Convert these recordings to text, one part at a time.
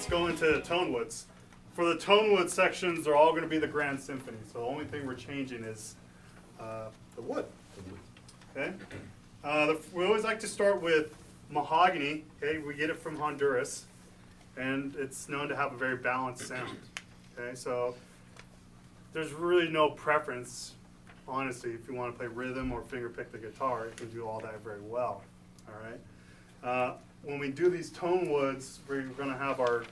go into tone woods. For the tone wood sections, they're all going to be the Grand Symphony. So the only thing we're changing is the wood. Okay. We always like to start with mahogany. Okay, we get it from Honduras, and it's known to have a very balanced sound. Okay, so there's really no preference, honestly. If you want to play rhythm or finger pick the guitar, you can do all that very well. All right. When we do these tone woods, we're going to have our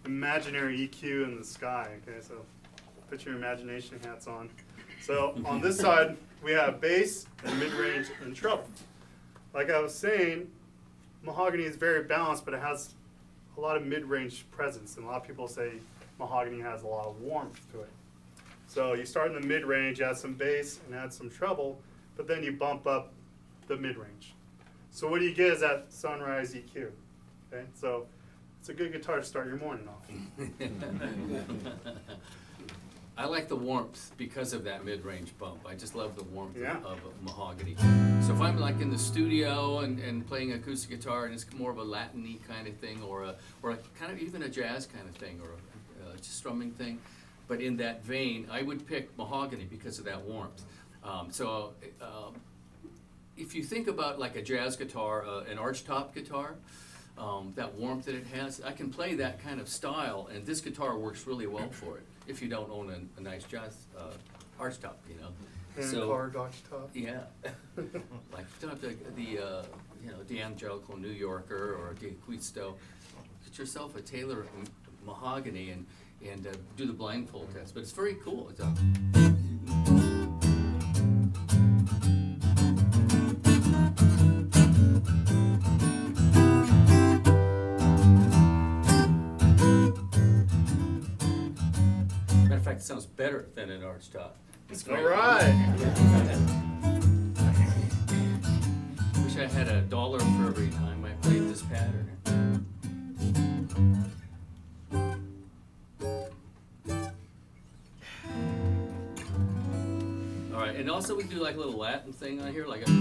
imaginary EQ in the sky. Okay, so put your imagination hats on. So on this side, we have bass and mid-range and treble. Like I was saying, mahogany is very balanced, but it has a lot of mid-range presence, and a lot of people say mahogany has a lot of warmth to it. So you start in the mid-range, add some bass, and add some treble, but then you bump up the mid-range. So what you get is that sunrise EQ. Okay, so it's a good guitar to start your morning off. I like the warmth because of that mid-range bump. I just love the warmth of mahogany. So if I'm like in the studio and playing acoustic guitar and it's more of a Latin-y kind of thing, or a kind of even a jazz kind of thing, or a just strumming thing, but in that vein, I would pick mahogany because of that warmth. If you think about like a jazz guitar, an archtop guitar, that warmth that it has, I can play that kind of style, and this guitar works really well for it. If you don't own a nice jazz archtop, you know. Hand-carved archtop. Yeah, like you don't have the D'Angelico New Yorker or D'Acquisto. Get yourself a Taylor mahogany and do the blindfold test. But it's very cool. It's it sounds better than an archtop. It's great. All right. Wish I had $1 for every time I played this pattern. All right, and also we do like a little Latin thing on here, like a.